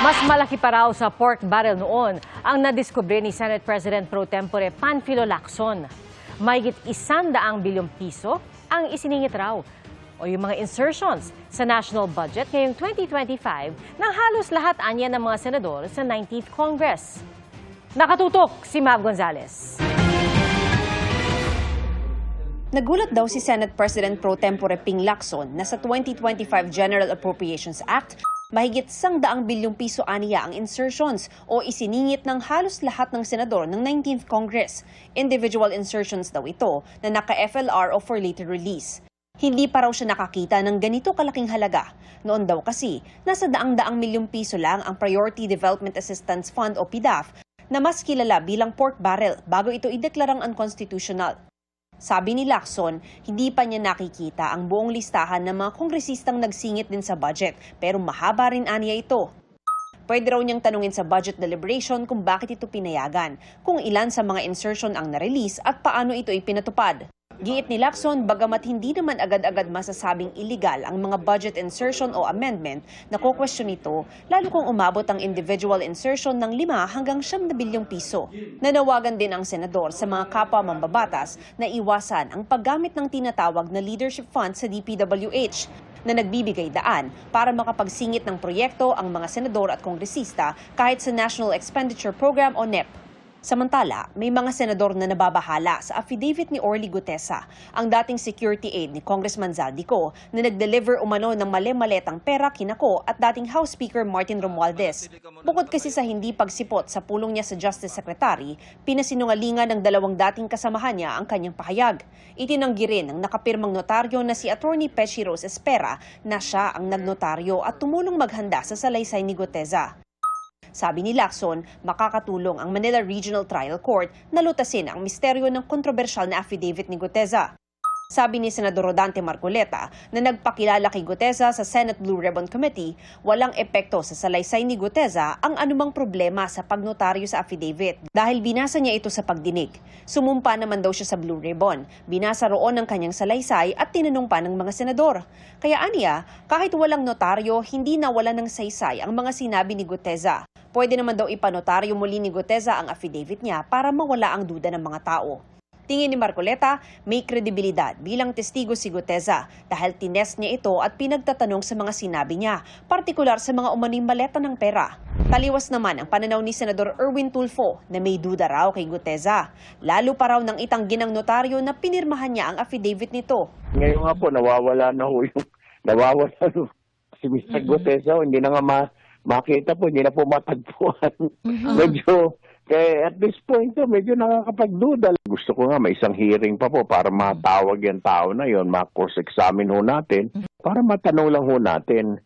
Mas malaki pa raw sa pork barrel noon ang nadiskubre ni Senate President Pro Tempore Panfilo Lacson. Mahigit 100 bilyong piso ang isiningit raw o yung mga insertions sa national budget ngayong 2025 ng halos lahat anya ng mga senador sa 19th Congress. Nakatutok si Mav Gonzales. Nagulat daw si Senate President Pro Tempore Ping Lacson na sa 2025 General Appropriations Act, mahigit 100 bilyong piso aniya ang insertions o isiningit ng halos lahat ng senador ng 19th Congress. Individual insertions daw ito na naka-FLR o for later release. Hindi pa raw siya nakakita ng ganito kalaking halaga. Noon daw kasi, nasa daang-daang milyong piso lang ang Priority Development Assistance Fund o PDAF na mas kilala bilang pork barrel bago ito ideklarang unconstitutional. Sabi ni Lacson, hindi pa niya nakikita ang buong listahan ng mga kongresistang nagsingit din sa budget, pero mahaba rin aniya ito. Pwede raw niyang tanungin sa budget deliberation kung bakit ito pinayagan, kung ilan sa mga insertion ang na-release at paano ito ipinatupad. Giit ni Lacson, bagamat hindi naman agad-agad masasabing illegal ang mga budget insertion o amendment, nakukwestiyon ito, lalo kung umabot ang individual insertion ng 5 hanggang 9 bilyong piso. Nanawagan din ang senador sa mga kapwa mambabatas na iwasan ang paggamit ng tinatawag na leadership fund sa DPWH na nagbibigay daan para makapagsingit ng proyekto ang mga senador at kongresista kahit sa National Expenditure Program o NEP. Samantala, may mga senador na nababahala sa affidavit ni Orly Gutesa, ang dating security aide ni Congressman Zaldico na nag-deliver umano ng mali-maletang pera kinako at dating House Speaker Martin Romualdez. Bukod kasi sa hindi pagsipot sa pulong niya sa Justice Secretary, pinasinungalingan ng 2 dating kasamahan niya ang kanyang pahayag. Itinanggi rin ng nakapirmang notaryo na si Attorney Peshi Rose Espera na siya ang nagnotaryo at tumulong maghanda sa salaysay ni Gutesa. Sabi ni Lacson, makakatulong ang Manila Regional Trial Court na lutasin ang misteryo ng kontrobersyal na affidavit ni Gutesa. Sabi ni Senador Rodante Marcoleta na nagpakilala kay Gutesa sa Senate Blue Ribbon Committee, walang epekto sa salaysay ni Gutesa ang anumang problema sa pagnotaryo sa affidavit dahil binasa niya ito sa pagdinig. Sumumpa naman daw siya sa Blue Ribbon, binasa roon ang kanyang salaysay at tinanong pa ng mga senador. Kaya aniya, kahit walang notaryo, hindi nawala ng saysay ang mga sinabi ni Gutesa. Pwede naman daw ipanotaryo muli ni Gutesa ang affidavit niya para mawala ang duda ng mga tao. Tingin ni Marcoleta, may kredibilidad bilang testigo si Gutesa dahil tinest niya ito at pinagtatanong sa mga sinabi niya, partikular sa mga umaning maleta ng pera. Taliwas naman ang pananaw ni Senador Erwin Tulfo na may duda raw kay Gutesa. Lalo pa raw nang itanggi ng notaryo na pinirmahan niya ang affidavit nito. Ngayon nga po, nawawala si Mr. Gutesa, hindi na nga makita po, hindi na po matagpuan. Medyo, kaya at this point, medyo nakakapagduda. Gusto ko nga may isang hearing pa po para matawag yung tao na yon, ma-course examine ho natin, para matanong lang ho natin,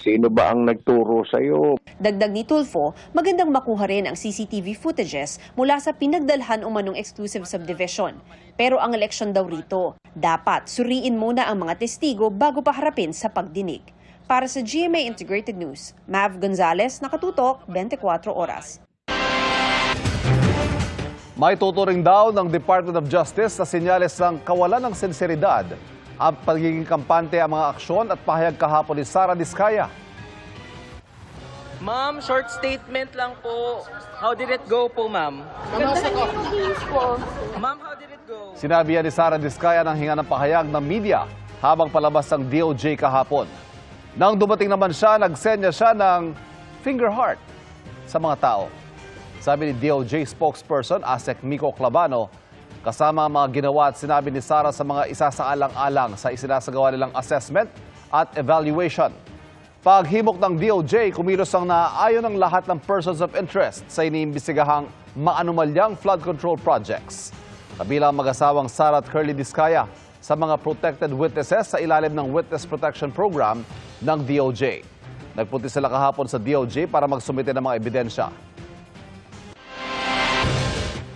sino ba ang nagturo sa'yo? Dagdag ni Tulfo, magandang makuha rin ang CCTV footages mula sa pinagdalhan umanong exclusive subdivision. Pero ang eleksyon daw rito, dapat suriin muna ang mga testigo bago pa harapin sa pagdinig. Para sa GMA Integrated News, Mav Gonzales, nakatutok, 24 oras. May tuturing daw ng Department of Justice sa senyales ng kawalan ng sinseridad ang pagiging kampante ang mga aksyon at pahayag kahapon ni Sara Diskaya. Ma'am, short statement lang po. How did it go po, ma'am? Ma'am, how did it go? Sinabi yan ni Sara Diskaya ng hinga ng pahayag ng media habang palabas ng DOJ kahapon. Nang dumating naman siya, nagsenya siya ng finger heart sa mga tao. Sabi ni DOJ spokesperson Asek Miko Clavano, kasama ang mga ginawa at sinabi ni Sara sa mga isasaalang-alang sa isinasagawa nilang assessment at evaluation. Paghimok ng DOJ, kumilos ang naaayon ng lahat ng persons of interest sa iniimbestigahang maanumalyang flood control projects. Kabilang mag-asawang Sara at Curly Diskaya sa mga protected witnesses sa ilalim ng Witness Protection Program ng DOJ. Nagpunti sila kahapon sa DOJ para magsumite ng mga ebidensya.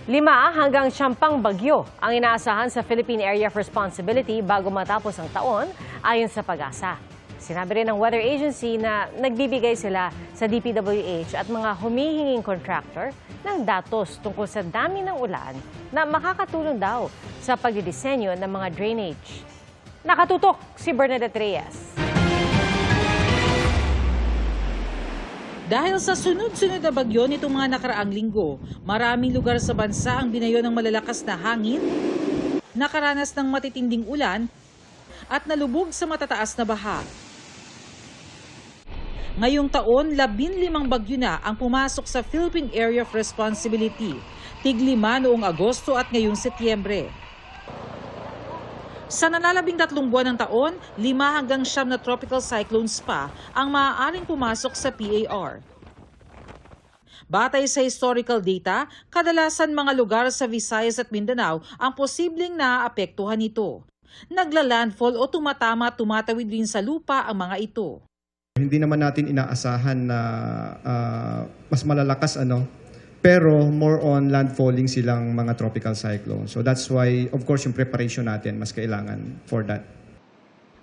5 hanggang 10 bagyo ang inaasahan sa Philippine Area of Responsibility bago matapos ang taon ayon sa Pag-asa. Sinabi rin ng Weather Agency na nagbibigay sila sa DPWH at mga humihinging contractor ng datos tungkol sa dami ng ulan na makakatulong daw sa pagdidisenyo ng mga drainage. Nakatutok si Bernadette Reyes. Dahil sa sunod-sunod na bagyo nitong mga nakaraang linggo, maraming lugar sa bansa ang binayo ng malalakas na hangin, nakaranas ng matitinding ulan, at nalubog sa matataas na baha. Ngayong taon, 15 bagyo na ang pumasok sa Philippine Area of Responsibility, tig-5 noong Agosto at ngayong Setyembre. Sa nalalabing 3 buwan ng taon, 5 hanggang 9 na tropical cyclones pa ang maaaring pumasok sa PAR. Batay sa historical data, kadalasan mga lugar sa Visayas at Mindanao ang posibleng naaapektuhan nito. Nagla-landfall o tumatawid rin sa lupa ang mga ito. Hindi naman natin inaasahan na mas malalakas pero more on landfalling silang mga tropical cyclone. So that's why, of course, yung preparation natin mas kailangan for that.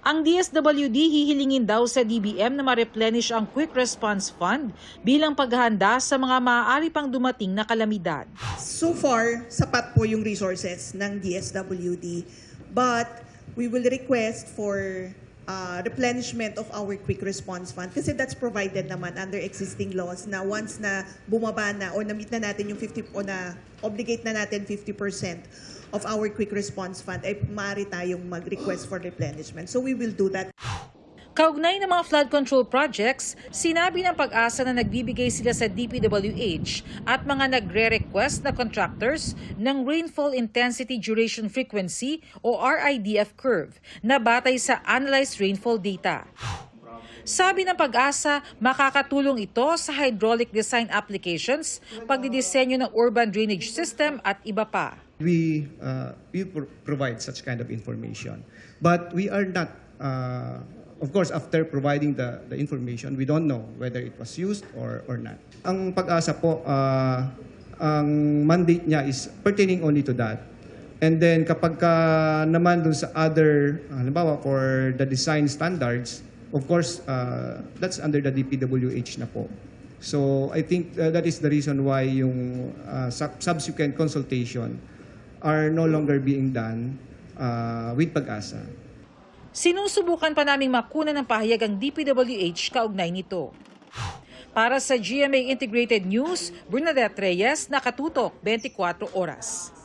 Ang DSWD hihilingin daw sa DBM na ma-replenish ang Quick Response Fund bilang paghahanda sa mga maaari pang dumating na kalamidad. So far, sapat po yung resources ng DSWD, but we will request for replenishment of our Quick Response Fund kasi that's provided naman under existing laws na once na bumaba na o na-meet na natin yung 50 o na-obligate na natin 50% of our Quick Response Fund ay maaari tayong mag-request for replenishment. So we will do that. Kaugnay ng mga flood control projects, sinabi ng Pag-asa na nagbibigay sila sa DPWH at mga nagre-request na contractors ng Rainfall Intensity Duration Frequency o RIDF curve na batay sa analyzed rainfall data. Sabi ng Pag-asa, makakatulong ito sa hydraulic design applications, pagdidisenyo ng urban drainage system at iba pa. We provide such kind of information, but we are not of course, after providing the information, we don't know whether it was used or not. Ang Pag-asa po, ang mandate niya is pertaining only to that. And then kapag naman dun sa other, halimbawa for the design standards, of course, that's under the DPWH na po. So I think that is the reason why yung subsequent consultation are no longer being done with Pag-asa. Sinusubukan pa naming makuna ng pahayag ang DPWH kaugnay nito. Para sa GMA Integrated News, Bernadette Reyes, Nakatutok, 24 Oras.